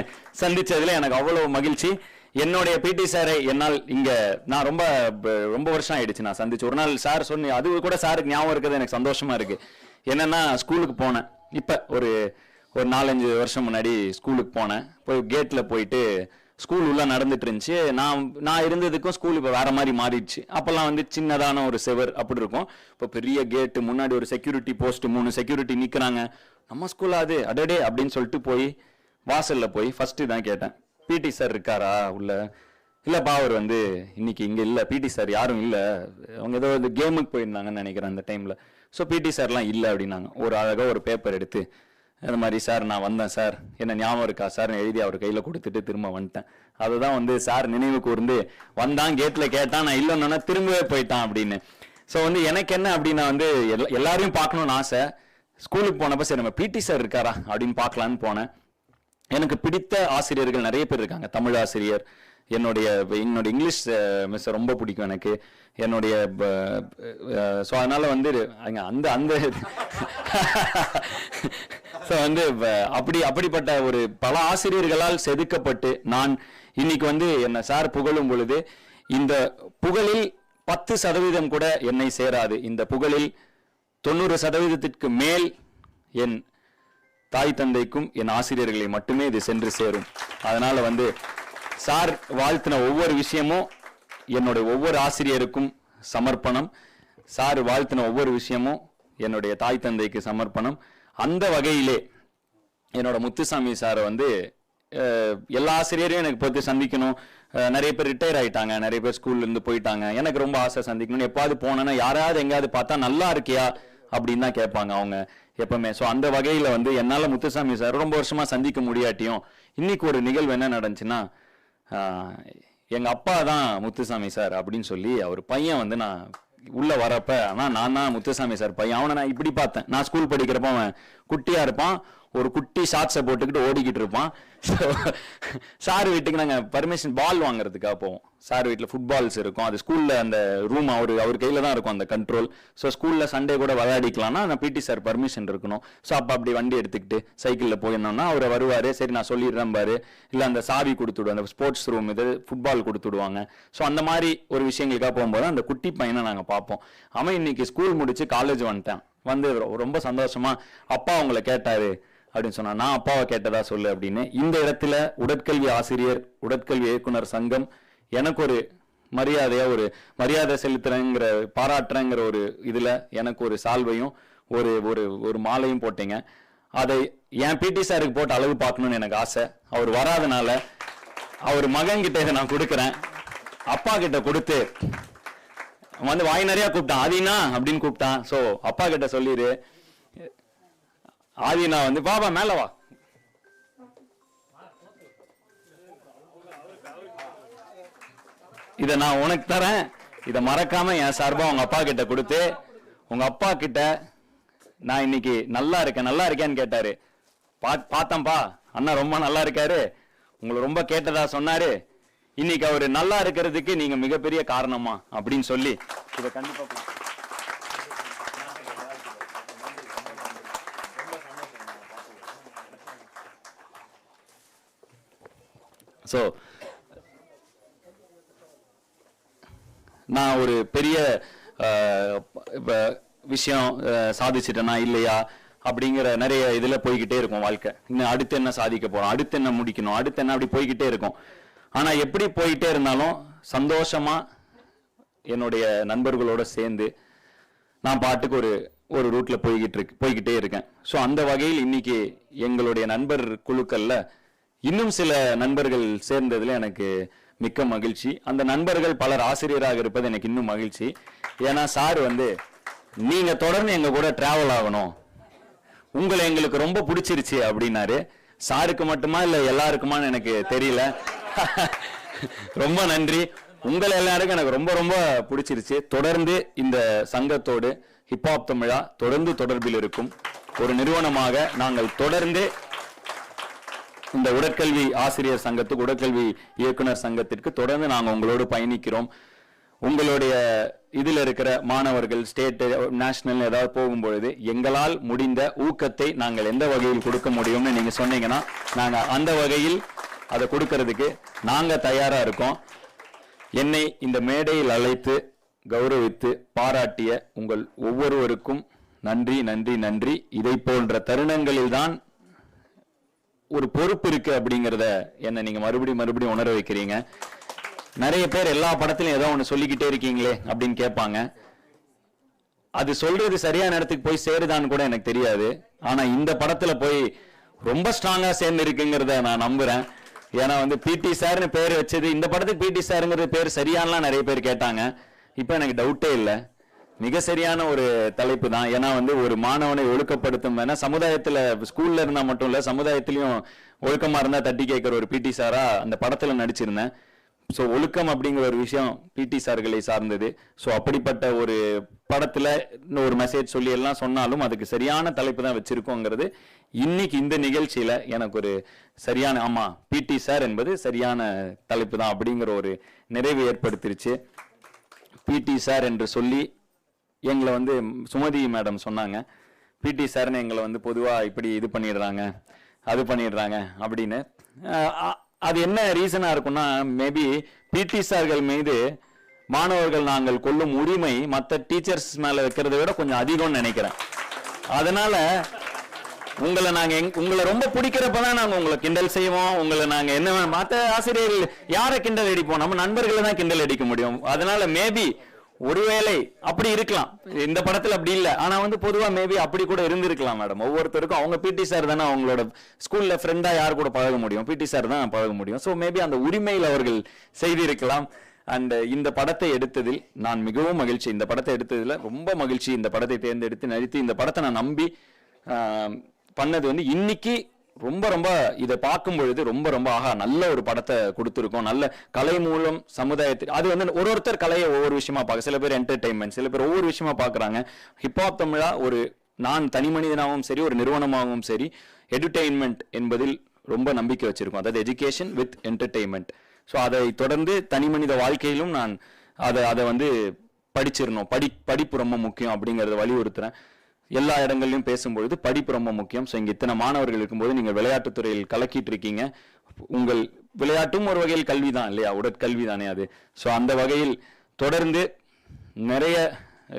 சந்திச்சதுல எனக்கு அவ்வளவு மகிழ்ச்சி. என்னுடைய பிடி சாரை என்னால் இங்க நான் ரொம்ப வருஷம் ஆயிடுச்சு நான் சந்திச்சு. ஒரு நாள் சார் சொன்ன, அது கூட சாருக்கு ஞாபகம் இருக்கிறது எனக்கு சந்தோஷமா இருக்கு. என்னன்னா ஸ்கூலுக்கு போனேன், இப்ப ஒரு 4-5 வருஷம் முன்னாடி ஸ்கூலுக்கு போனேன். போய் கேட்ல போயிட்டு ஸ்கூல் உள்ள நடந்துட்டு இருந்துச்சு. நான் இருந்ததுக்கும் ஸ்கூல் இப்போ வேற மாதிரி மாறிடுச்சு. அப்பெல்லாம் வந்து சின்னதான ஒரு செவர் அப்படி இருக்கும். இப்போ பெரிய கேட்டு, முன்னாடி ஒரு செக்யூரிட்டி போஸ்ட், 3 செக்யூரிட்டி நிக்கிறாங்க. நம்ம ஸ்கூல் அது அடடே அப்படின்னு சொல்லிட்டு போய் வாசல்ல போய் ஃபர்ஸ்ட் தான் கேட்டேன், பிடி சார் இருக்காரா உள்ள? இல்லப்பா அவர் வந்து இன்னைக்கு இங்க இல்ல, பிடி சார் யாரும் இல்ல, அவங்க ஏதோ கேமுக்கு போயிருந்தாங்கன்னு நினைக்கிறேன் அந்த டைம்ல. ஸோ பிடி சார்லாம் இல்லை அப்படின்னாங்க. ஒரு அழகா ஒரு பேப்பர் எடுத்து அந்த மாதிரி சார் நான் வந்தேன் சார், என்ன ஞாபகம் இருக்கா சார் எழுதி அவர் கையில் கொடுத்துட்டு திரும்ப வந்துட்டேன். அதுதான் வந்து சார் நினைவு கூர்ந்து வந்தான், கேட்ல கேட்டான், நான் இல்லைன்னா திரும்பவே போயிட்டான் அப்படின்னு. ஸோ வந்து எனக்கு என்ன அப்படின்னா வந்து எல்லாரையும் பார்க்கணும்னு ஆசை. ஸ்கூலுக்கு போனப்ப சரி நம்ம பிடி சார் இருக்காரா அப்படின்னு பார்க்கலான்னு போனேன். எனக்கு பிடித்த ஆசிரியர்கள் நிறைய பேர் இருக்காங்க. தமிழ் ஆசிரியர், என்னுடைய இங்கிலீஷ் மிஸ் ரொம்ப பிடிக்கும் எனக்கு, என்னுடைய ஸோ அதனால வந்து அந்த அந்த ஸோ வந்து அப்படிப்பட்ட ஒரு பல ஆசிரியர்களால் செதுக்கப்பட்டு நான் இன்னைக்கு வந்து என்ன சார் புகழும் பொழுது இந்த புகழில் 10% கூட என்னை சேராது. இந்த புகழில் 90% மேல் என் தாய் தந்தைக்கும் என் ஆசிரியர்களை மட்டுமே இது சென்று சேரும். அதனால வந்து சார் வாழ்த்தின ஒவ்வொரு விஷயமும் என்னுடைய ஒவ்வொரு ஆசிரியருக்கும் சமர்ப்பணம். சார் வாழ்த்தின ஒவ்வொரு விஷயமும் என்னுடைய தாய் தந்தைக்கு சமர்ப்பணம். அந்த வகையிலே என்னோட முத்துசாமி சாரை வந்து எல்லா ஆசிரியரையும் எனக்கு பார்த்து சந்திக்கணும். நிறைய பேர் ரிட்டையர் ஆயிட்டாங்க, நிறைய பேர் ஸ்கூல்ல இருந்து போயிட்டாங்க. எனக்கு ரொம்ப ஆசை சந்திக்கணும்னு. எப்பாவது போனேன்னா யாராவது எங்கேயாவது பார்த்தா நல்லா இருக்கியா அப்படின்னு தான் கேட்பாங்க அவங்க எப்பவுமே. ஸோ அந்த வகையில வந்து என்னால முத்துசாமி சார் ரொம்ப வருஷமா சந்திக்க முடியாட்டியும் இன்னைக்கு ஒரு நிகழ்வு என்ன நடந்துச்சுன்னா, எங்க அப்பா தான் முத்துசாமி சார் அப்படின்னு சொல்லி அவர் பையன் வந்து நான் உள்ள வரப்ப, ஆனா நான் தான் முத்துசாமி சார் பையன். அவனை நான் இப்படி பார்த்தேன். நான் ஸ்கூல் படிக்கிறப்ப அவன் குட்டியா இருப்பான், ஒரு குட்டி ஷார்ட்ஸை போட்டுக்கிட்டு ஓடிக்கிட்டு இருப்பான். சார் வீட்டுக்கு நாங்கள் பர்மிஷன் பால் வாங்குறதுக்காக போவோம். சார் வீட்டில் ஃபுட்பால்ஸ் இருக்கும், அது ஸ்கூலில் அந்த ரூம் அவர் கையில் தான் இருக்கும் அந்த கண்ட்ரோல். ஸோ ஸ்கூலில் சண்டே கூட விளையாடிக்கலாம்னா நான் பிடி சார் பர்மிஷன் இருக்கணும். ஸோ அப்போ அப்படி வண்டி எடுத்துக்கிட்டு சைக்கிளில் போயிருந்தோம்னா அவர் வருவார், சரி நான் சொல்லிடுறேன் பாரு, இல்லை அந்த சாவி கொடுத்துடுவோம், அந்த ஸ்போர்ட்ஸ் ரூம் இது ஃபுட்பால் கொடுத்துடுவாங்க. ஸோ அந்த மாதிரி ஒரு விஷயங்களுக்காக போகும்போது அந்த குட்டி பையனை நாங்கள் பார்ப்போம். அவன் இன்னைக்கு ஸ்கூல் முடிச்சு காலேஜ் வந்துட்டான். வந்து ரொம்ப சந்தோஷமா அப்பா அவங்களை கேட்டாரு அப்படின்னு சொன்னா, நான் அப்பாவை கேட்டதா சொல்லு அப்படின்னு. இந்த இடத்துல உடற்கல்வி ஆசிரியர் உடற்கல்வி இயக்குனர் சங்கம் எனக்கு ஒரு மரியாதையா ஒரு மரியாதை செலுத்துறேங்கிற பாராட்டுறேங்கிற ஒரு இதுல எனக்கு ஒரு சால்வையும் ஒரு ஒரு ஒரு மாலையும் போட்டீங்க. அதை என் பிடி சாருக்கு போட்டு அழகு பார்க்கணும்னு எனக்கு ஆசை. அவர் வராதனால அவர் மகன் கிட்ட இதை நான் கொடுக்குறேன். அப்பா கிட்ட கொடுத்து வந்து வாய் நிறைய கூப்பிட்டான், ஆதினா அப்படின்னு கூப்பிட்டான். ஸோ அப்பா கிட்ட சொல்லிடு, ஆதினா வந்து பாபா மேல வா, இத நான் உனக்கு தரேன், இத மறக்காம என் சார்பா உங்க அப்பா கிட்ட கொடுத்து, உங்க அப்பா கிட்ட நான் இன்னைக்கு நல்லா இருக்கேன்னு கேட்டாரு. பார்த்தம்பா அண்ணா ரொம்ப நல்லா இருக்காரு, உங்களை ரொம்ப கேட்டதா சொன்னாரு, இன்னைக்கு அவரு நல்லா இருக்கிறதுக்கு நீங்க மிகப்பெரிய காரணமா அப்படின்னு சொல்லி இத கண்டிப்பா சோ நான் ஒரு பெரிய விஷயம் சாதிச்சிட்டேனா இல்லையா அப்படிங்கிற நிறைய இதுல போய்கிட்டே இருக்கும் வாழ்க்கை. இன்னும் அடுத்து என்ன சாதிக்க போறோம், அடுத்து என்ன முடிக்கணும், அடுத்து என்ன, அப்படி போய்கிட்டே இருக்கும். ஆனா எப்படி போயிட்டே இருந்தாலும் சந்தோஷமா என்னுடைய நண்பர்களோட சேர்ந்து நான் பாட்டுக்கு ஒரு ரூட்ல போய்கிட்டே இருக்கேன். ஸோ அந்த வகையில் இன்னைக்கு எங்களுடைய நண்பர் குழுக்கள்ல இன்னும் சில நண்பர்கள் சேர்ந்ததுல எனக்கு மிக்க மகிழ்ச்சி. அந்த நண்பர்கள் பலர் ஆசிரியராக இருப்பது எனக்கு இன்னும் மகிழ்ச்சி. ஏன்னா சார் வந்து நீங்க தொடர்ந்து எங்க கூட டிராவல் ஆகணும், உங்களை எங்களுக்கு ரொம்ப பிடிச்சிருச்சு அப்படின்னாரு. சாருக்கு மட்டுமா இல்ல எல்லாருக்குமான்னு எனக்கு தெரியல. ரொம்ப நன்றி. உங்களை எல்லாருக்கும் எனக்கு ரொம்ப ரொம்ப பிடிச்சிருச்சு. தொடர்ந்து இந்த சங்கத்தோடு ஹிப்ஹாப் தமிழா தொடர்ந்து தொடர்பில் இருக்கும் ஒரு நிறுவனமாக நாங்கள் தொடர்ந்து இந்த உடற்கல்வி ஆசிரியர் சங்கத்துக்கு, உடற்கல்வி இயக்குனர் சங்கத்திற்கு தொடர்ந்து நாங்கள் உங்களோடு பயணிக்கிறோம். உங்களுடைய இதில் இருக்கிற மாணவர்கள் ஸ்டேட் நேஷனல் ஏதாவது போகும்பொழுது எங்களால் முடிந்த ஊக்கத்தை நாங்கள் எந்த வகையில் கொடுக்க முடியும்னு நீங்க சொன்னீங்கன்னா நாங்க அந்த வகையில் அதை கொடுக்கறதுக்கு நாங்க தயாரா இருக்கோம். என்னை இந்த மேடையில் அழைத்து கௌரவித்து பாராட்டிய உங்கள் ஒவ்வொருவருக்கும் நன்றி நன்றி நன்றி. இதை போன்ற தருணங்களில் தான் ஒரு பொறுப்பு இருக்கு அப்படிங்கிறத என்ன நீங்க மறுபடியும் உணர வைக்கிறீங்க. நிறைய பேர் எல்லா படத்திலும் ஏதோ ஒண்ணு சொல்லிக்கிட்டே இருக்கீங்களே அப்படின்னு கேட்பாங்க. அது சொல்றது சரியான இடத்துக்கு போய் சேருதான்னு கூட எனக்கு தெரியாது. ஆனா இந்த படத்துல போய் ரொம்ப ஸ்ட்ராங்கா சேர்ந்து இருக்குங்கிறத நான் நம்புறேன். ஏன்னா வந்து பிடி சார்னு பேர் வச்சது, இந்த படத்துக்கு பிடி சாருங்கிற பேர் சரியானலாம் நிறைய பேர் கேட்டாங்க. இப்போ எனக்கு டவுட்டே இல்லை, மிக சரியான ஒரு தலைப்பு தான். ஏன்னா வந்து ஒரு மாணவனை ஒழுக்கப்படுத்தும், ஏன்னா சமுதாயத்துல ஸ்கூல்ல இருந்தா மட்டும் இல்ல, சமுதாயத்திலையும் ஒழுக்கமா இருந்தா தட்டி கேட்கிற ஒரு பிடி சாரா அந்த படத்துல நடிச்சிருந்தேன். ஸோ ஒழுக்கம் அப்படிங்கிற ஒரு விஷயம் பிடி சார்களை சார்ந்தது. ஸோ அப்படிப்பட்ட ஒரு படத்துல இன்னும் ஒரு மெசேஜ் சொல்லி எல்லாம் சொன்னாலும் அதுக்கு சரியான தலைப்பு தான் வச்சிருக்கோங்கிறது இன்னைக்கு இந்த நிகழ்ச்சியில எனக்கு ஒரு சரியான, ஆமா பிடி சார் என்பது சரியான தலைப்பு தான் அப்படிங்கிற ஒரு நிறைவு ஏற்படுத்திருச்சு. பிடி சார் என்று சொல்லி எங்களை வந்து சுமதி மேடம் சொன்னாங்க, பிடி சார்னு எங்களை வந்து பொதுவாக இப்படி இது பண்ணிடுறாங்க அது பண்ணிடுறாங்க அப்படின்னு. அது என்ன ரீசனாக இருக்கும்னா, மேபி பிடி சார்கள் மீது மாணவர்கள் நாங்கள் கொள்ளும் உரிமை மற்ற டீச்சர்ஸ் மேலே வைக்கிறத விட கொஞ்சம் அதிகம்னு நினைக்கிறேன். அதனால உங்களை ரொம்ப பிடிக்கிறப்பதான் நாங்கள் உங்களை கிண்டல் செய்வோம். உங்களை நாங்கள் என்ன மற்ற ஆசிரியர்கள் யாரை கிண்டல் அடிப்போம், நம்ம நண்பர்களை தான் கிண்டல் அடிக்க முடியும். அதனால மேபி ஒருவேளை அப்படி இருக்கலாம், இந்த படத்துல அப்படி இல்லை, ஆனா வந்து பொதுவா மேபி அப்படி கூட இருந்திருக்கலாம் மேடம். ஒவ்வொருத்தருக்கும் அவங்க பிடி சார் தானே அவங்களோட ஸ்கூல்ல ஃப்ரெண்டா யார் கூட பழக முடியும், பிடி சார் தான் பழக முடியும். ஸோ மேபி அந்த உரிமையில் அவர்கள் செய்திருக்கலாம். அண்ட் இந்த படத்தை எடுத்ததில் நான் மிகவும் மகிழ்ச்சி. இந்த படத்தை எடுத்ததுல ரொம்ப மகிழ்ச்சி. இந்த படத்தை தேர்ந்தெடுத்து நடித்து இந்த படத்தை நான் நம்பி பண்ணது வந்து இன்னைக்கு ரொம்ப ரொம்ப இதை பார்க்கும் பொழுது ரொம்ப ரொம்ப ஆஹா நல்ல ஒரு படத்தை கொடுத்துருக்கோம். நல்ல கலை மூலம் சமுதாயத்தில் அது வந்து ஒருத்தர் கலையை ஒவ்வொரு விஷயமா பார்க்க, சில பேர் என்டர்டைன்மெண்ட், சில பேர் ஒவ்வொரு விஷயமா பார்க்குறாங்க. ஹிப்ஹாப் தமிழா ஒரு நான் தனி மனிதனாகவும் சரி ஒரு நிறுவனமாகவும் சரி என்டர்டெயின்மெண்ட் என்பதில் ரொம்ப நம்பிக்கை வச்சிருக்கோம். அதாவது எஜுகேஷன் வித் என்டர்டெயின்மெண்ட். ஸோ அதை தொடர்ந்து தனி மனித வாழ்க்கையிலும் நான் அதை வந்து படிச்சிடணும். படிப்பு ரொம்ப முக்கியம் அப்படிங்கிறத வலியுறுத்துறேன். எல்லா இடங்கள்லையும் பேசும்பொழுது படிப்பு ரொம்ப முக்கியம். ஸோ இங்கே இத்தனை மாணவர்கள் இருக்கும்போது நீங்கள் விளையாட்டுத்துறையில் கலக்கிட்டு இருக்கீங்க. உங்கள் விளையாட்டும் ஒரு வகையில் கல்வி தான் இல்லையா, உடற்கல்வி தானே அது. ஸோ அந்த வகையில் தொடர்ந்து நிறைய,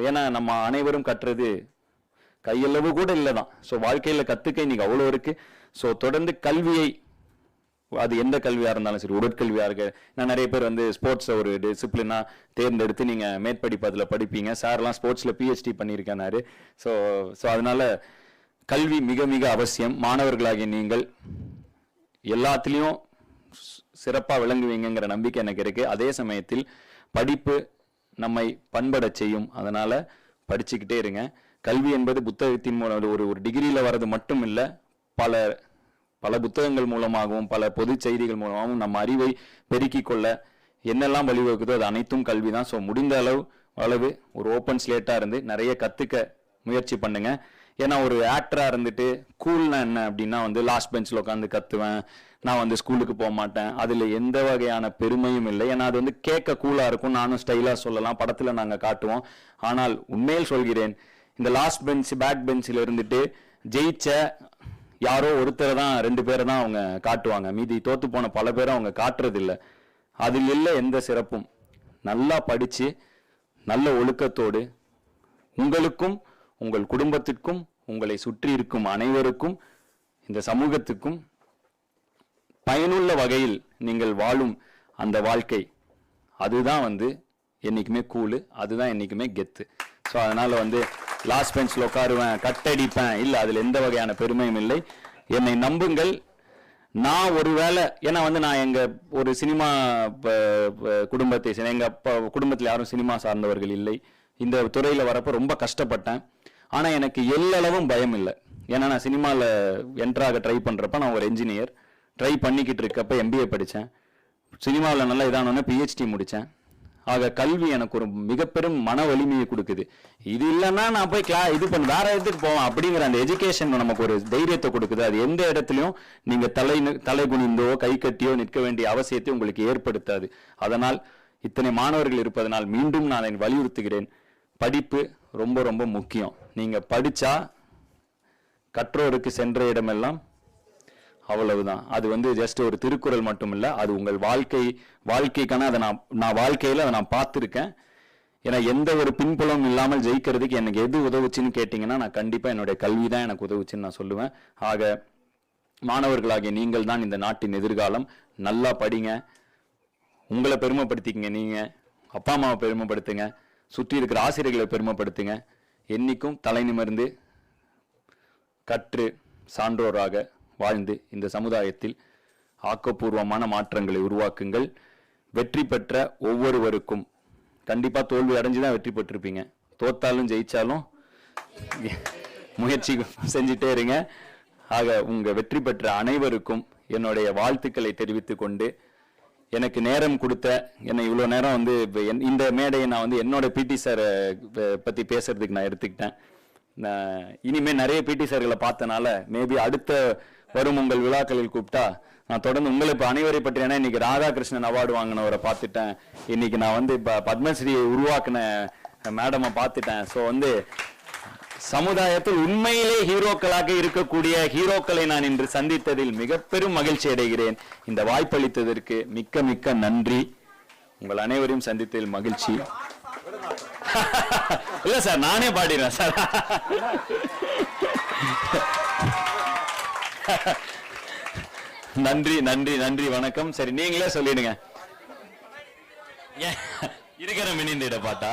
ஏன்னா நம்ம அனைவரும் கற்றது கையளவு கூட இல்லை தான். ஸோ வாழ்க்கையில் கற்றுக்க இன்னைக்கு அவ்வளோ இருக்கு. ஸோ தொடர்ந்து கல்வியை, அது எந்த கல்வியாக இருந்தாலும் சரி, உடற்கல்வியாக இருக்கு. நான் நிறைய பேர் வந்து ஸ்போர்ட்ஸை ஒரு டிசிப்ளினாக தேர்ந்தெடுத்து நீங்கள் மேற்படிப்பு அதில் படிப்பீங்க. சார்லாம் ஸ்போர்ட்ஸில் பிஹெச்டி பண்ணியிருக்காரு. ஸோ அதனால கல்வி மிக மிக அவசியம். மாணவர்களாகிய நீங்கள் எல்லாத்துலேயும் சிறப்பாக விளங்குவீங்கிற நம்பிக்கை எனக்கு இருக்குது. அதே சமயத்தில் படிப்பு நம்மை பண்பட செய்யும். அதனால் படிச்சுக்கிட்டே இருங்க. கல்வி என்பது புத்தகத்தின் மூலம் ஒரு டிகிரியில் வர்றது மட்டும் இல்லை, பல புத்தகங்கள் மூலமாகவும் பல பொது செய்திகள் மூலமாகவும் நம்ம அறிவை பெருக்கிக் கொள்ள என்னெல்லாம் வழிவகுக்குதோ அது அனைத்தும் கல்வி தான். ஸோ முடிந்த அளவு ஒரு ஓப்பன் ஸ்லேட்டாக இருந்து நிறைய கற்றுக்க முயற்சி பண்ணுங்க. ஏன்னா ஒரு ஆக்டராக இருந்துட்டு கூல்னா என்ன அப்படின்னா வந்து லாஸ்ட் பெஞ்சில் உட்காந்து கத்துவேன், நான் வந்து ஸ்கூலுக்கு போக மாட்டேன், அதில் எந்த வகையான பெருமையும் இல்லை. ஏன்னா அது வந்து கேட்க கூலாக இருக்கும், நானும் ஸ்டைலாக சொல்லலாம், படத்தில் நாங்கள் காட்டுவோம். ஆனால் உண்மையில் சொல்கிறேன், இந்த லாஸ்ட் பெஞ்ச் பேக் பெஞ்சில் இருந்துட்டு ஜெயிச்ச யாரோ ஒருத்தரை தான் 2 பேரை தான் அவங்க காட்டுவாங்க, மீதி தோத்து போன பல பேரை அவங்க காட்டுறது இல்லை. அதில் இல்லை எந்த சிறப்பும். நல்லா படித்து நல்ல ஒழுக்கத்தோடு உங்களுக்கும் உங்கள் குடும்பத்திற்கும் உங்களை சுற்றி இருக்கும் அனைவருக்கும் இந்த சமூகத்துக்கும் பயனுள்ள வகையில் நீங்கள் வாழும் அந்த வாழ்க்கை, அதுதான் வந்து என்னைக்குமே கூலு, அதுதான் என்னைக்குமே கெத்து. ஸோ அதனால வந்து லாஸ்ட் பெஞ்சில் உட்காருவேன், கட்டடிப்பேன் இல்லை, அதில் எந்த வகையான பெருமையும் இல்லை. என்னை நம்புங்கள். நான் ஒருவேளை, ஏன்னா வந்து நான் எங்கள் ஒரு சினிமா குடும்பத்தை, எங்கள் அப்பா குடும்பத்தில் யாரும் சினிமா சார்ந்தவர்கள் இல்லை. இந்த துறையில் வரப்போ ரொம்ப கஷ்டப்பட்டேன். ஆனால் எனக்கு எல்லளவும் பயம் இல்லை. ஏன்னா நான் சினிமாவில் என்ட்ராக ட்ரை பண்ணுறப்ப நான் ஒரு என்ஜினியர் ட்ரை பண்ணிக்கிட்டு இருக்கப்போ எம்பிஏ படித்தேன். சினிமாவில் நல்லா இதானோன்னு பிஹெச்டி முடித்தேன். ஆக கல்வி எனக்கு ஒரு மிக பெரும் மன வலிமையை கொடுக்குது. இது இல்லைன்னா நான் போய் இது பண்ண வேற இடத்துக்கு போவேன் அப்படிங்கிற அந்த எஜுகேஷன் நமக்கு ஒரு தைரியத்தை கொடுக்குது. அது எந்த இடத்துலையும் நீங்க தலை குனிந்தோ கை கட்டியோ நிற்க வேண்டிய அவசியத்தை உங்களுக்கு ஏற்படுத்தாது. அதனால் இத்தனை மாணவர்கள் இருப்பதனால் மீண்டும் நான் வலியுறுத்துகிறேன், படிப்பு ரொம்ப ரொம்ப முக்கியம். நீங்க படிச்சா கற்றோருக்கு சென்ற இடமெல்லாம் அவ்வளவுதான். அது வந்து ஜஸ்ட் ஒரு திருக்குறள் மட்டும் இல்லை, அது உங்கள் வாழ்க்கைக்கான அதை நான் வாழ்க்கையில் அதை நான் பார்த்துருக்கேன். ஏன்னா எந்த ஒரு பின்புலமும் இல்லாமல் ஜெயிக்கிறதுக்கு எனக்கு எது உதவுச்சுன்னு கேட்டிங்கன்னா நான் கண்டிப்பாக என்னுடைய கல்வி தான் எனக்கு உதவுச்சுன்னு நான் சொல்லுவேன். ஆக மாணவர்களாகிய நீங்கள் தான் இந்த நாட்டின் எதிர்காலம். நல்லா படிங்க, உங்களை பெருமைப்படுத்திக்கங்க, நீங்கள் அப்பா அம்மாவை பெருமைப்படுத்துங்க, சுற்றி இருக்கிற ஆசிரியர்களை பெருமைப்படுத்துங்க. என்னைக்கும் தலை நிமிர்ந்து கற்று சான்றோராக வாழ்ந்து இந்த சமுதாயத்தில் ஆக்கப்பூர்வமான மாற்றங்களை உருவாக்குங்கள். வெற்றி பெற்ற ஒவ்வொருவருக்கும், கண்டிப்பா தோல்வி அடைஞ்சுதான் வெற்றி பெற்றிருப்பீங்க, தோத்தாலும் ஜெயிச்சாலும் முயற்சி செஞ்சுட்டே இருங்க. ஆக உங்க வெற்றி பெற்ற அனைவருக்கும் என்னுடைய வாழ்த்துக்களை தெரிவித்துக் கொண்டு, எனக்கு நேரம் கொடுத்த, என்னை இவ்வளோ நேரம் வந்து இந்த மேடையை நான் வந்து என்னோட பிடி சாரை பற்றி பேசுறதுக்கு நான் எடுத்துக்கிட்டேன். இனிமேல் நிறைய பிடி சார்களை பார்த்தனால மேபி அடுத்த வரும் உங்கள் விழாக்களில் கூப்பிட்டா நான் தொடர்ந்து உங்களை இப்போ அனைவரை பற்றி, ஏன்னா இன்னைக்கு ராதாகிருஷ்ணன் அவார்டு வாங்கினவரை பார்த்துட்டேன், இன்னைக்கு நான் வந்து இப்போ பத்மஸ்ரீயை உருவாக்கின மேடமை பார்த்துட்டேன். ஸோ வந்து சமுதாயத்தில் உண்மையிலே ஹீரோக்களாக இருக்கக்கூடிய ஹீரோக்களை நான் இன்று சந்தித்ததில் மிக பெரும் மகிழ்ச்சி அடைகிறேன். இந்த வாய்ப்பளித்ததற்கு மிக்க மிக்க நன்றி. உங்கள் அனைவரையும் சந்தித்ததில் மகிழ்ச்சி. இல்ல சார், நானே பாடிறேன் சார். நன்றி நன்றி நன்றி, வணக்கம். சரி, நீங்களே சொல்லிடுங்க. இருக்கிற மினிந்திட பாட்டா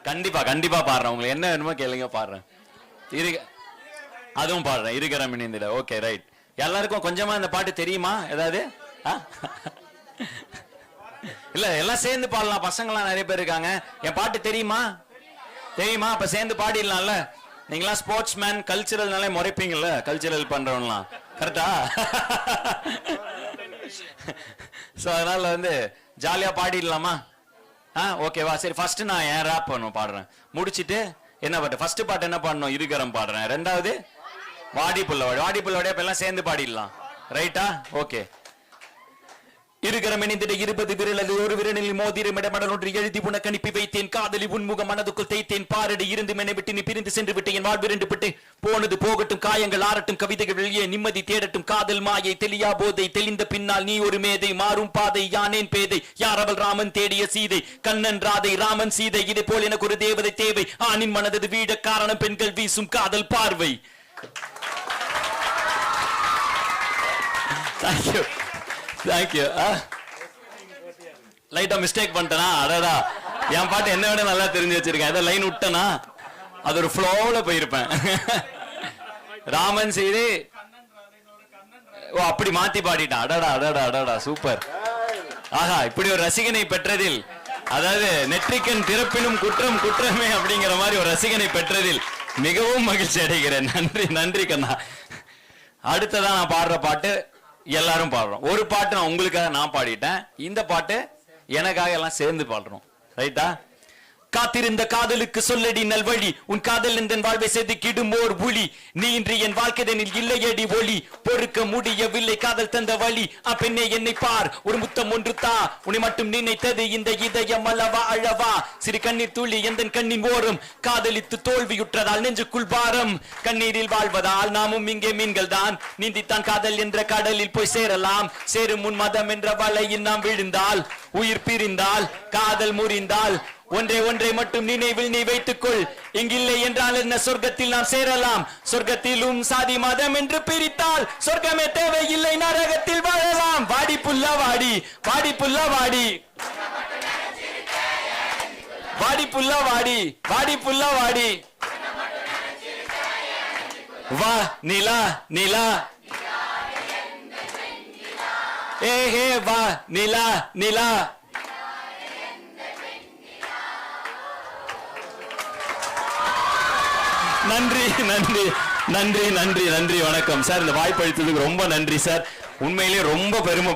கண்டிப்பா கண்டிப்பா பாடுறேன். உங்களுக்கு என்ன வேணுமோ கேளுங்க, பாடுறேன். அதுவும் பாடுறேன், இருக்கிற மினிந்திட. Okay, right. எல்லாருக்கும் கொஞ்சமா இந்த பாட்டு தெரியுமா? ஏதாவது இல்ல, எல்லாம் சேர்ந்து பாடலாம். பசங்களாம் நிறைய பேர் இருக்காங்க. என் பாட்டு தெரியுமா? தெரியுமா? அப்ப சேர்ந்து பாடிடலாம்ல. நீங்களா ஸ்போர்ட்ஸ் மேன், கல்ச்சரல்னாலே முறைப்பீங்கல்ல, கல்ச்சரல் பண்றவங்களாம். கரெக்டா? சோ அதனால வந்து ஜாலியா பாடிடலாமா? ஓகேவா? சரி, ஃபர்ஸ்ட் நான் என் ராப் பாடுறேன். முடிச்சிட்டு என்ன பாட்டு? ஃபர்ஸ்ட் பாட்டு என்ன பாடணும்? இருகரம் பாடுறேன். ரெண்டாவது வாடி புள்ளவாடி. வாடி புள்ளவாடி அப்ப எல்லாம் சேர்ந்து பாடிடலாம். ரைட்டா? ஓகே. இருக்கிறம் இணைந்திட 20 விரல், அது ஒரு விரலில் மோதிரம் இடமடல் ஒன்று எழுதி உனக்கு அனுப்பி வைத்தேன். காதலி உன்முக மனதுக்குள் தைத்தேன். பாரடி இருந்து மெனை விட்டு நீ பிரிந்து சென்று விட்டு என் வாழ்வு இரண்டு விட்டு போனது போகட்டும். காயங்கள் ஆறட்டும், கவிதைகள் வெளியே நிம்மதி தேடட்டும். காதல் மாயை தெளியா போதை, தெளிந்த பின்னால் நீ ஒரு மேதை. மாறும் பாதை யானேன் பேதை. யார் அவள்? ராமன் தேடிய சீதை. கண்ணன் ராதை, ராமன் சீதை. இதே போல் எனக்கு ஒரு தேவதை தேவை. ஆணின் மனது வீட காரணம் பெண்கள் வீசும் காதல் பார்வை. Thank you thank you. லைட்டா மிஸ்டேக் பண்ணிட்டேனா? அடடா, என் பாட்டு என்ன விட நல்லா தெரிஞ்சு வச்சிருக்கேன். ஏதோ லைன் விட்டனா அது ஒரு ஃப்ளோல போயிருப்பேன். ராமன் செய்தி அப்படி மாத்தி பாடிட்டான். அடடா அடடா அடடா, சூப்பர். ஆஹா, இப்படி ஒரு ரசிகனை பெற்றதில், அதாவது நெற்றிக்கன் திறப்பினும் குற்றம் குற்றமே அப்படிங்கிற மாதிரி ஒரு ரசிகனை பெற்றதில் மிகவும் மகிழ்ச்சி அடைகிறேன். நன்றி நன்றி கண்ணா. அடுத்ததான் நான் பாடுற பாட்டு எல்லாரும் பாடுறோம். ஒரு பாட்டு நான் உங்களுக்காக நான் பாடிட்டேன், இந்த பாட்டு எனக்காக எல்லாம் சேர்ந்து பாடுறோம். ரைட்டா? காத்திருந்த காதலுக்கு சொல்லடி நல்வழி, உன் காதல் என் வாழ்வை செதுக்கிடும் ஓர் புலி. நீ இன்று என் வாழ்க்கைதனில் இல்லையடி ஒளி, பொறுக்க முடியவில்லை காதல் தந்த வழி. பெண்ணே என்னை பார், ஒரு முத்தம் ஒன்று தா, உன்னை மட்டும் நினைத்தது இந்த இதயம் அல்லவா அழவா. சிறு கண்ணீர் துளி எந்த கண்ணின் ஓரம், காதலித்து தோல்வியுற்றதால் நெஞ்சுக்குள் பாரம். கண்ணீரில் வாழ்வதால் நாமும் இங்கே மீன்கள் தான், நீந்தித்தான் காதல் என்ற கடலில் போய் சேரலாம். சேரும் முன் மதம் என்ற வலையில் நாம் விழுந்தால், உயிர் பிரிந்தால், காதல் முறிந்தால், ஒன்றை ஒன்றை மட்டும் நினைவில் நீ வைத்துக்கொள். இங்கில்லை என்றால் என்ன, சொர்க்கத்தில் நாம் சேரலாம். சொர்க்கத்திலும் சாதி மதம் என்று பிரித்தால் சொர்க்கமே தேவையில்லை, நரகத்தில் வாழலாம். வாடி புல்லா வாடி, வாடி புல்லா வாடி, வாடி புல்லா வாடி, வாடி புல்லா வாடி. வா நிலா நிலா, ஏ ஹே வா நிலா நிலா. நன்றி நன்றி நன்றி நன்றி நன்றி, வணக்கம் சார். இந்த வாய்ப்பு அளித்ததுக்கு ரொம்ப நன்றி சார். உண்மையிலேயே ரொம்ப பெருமை.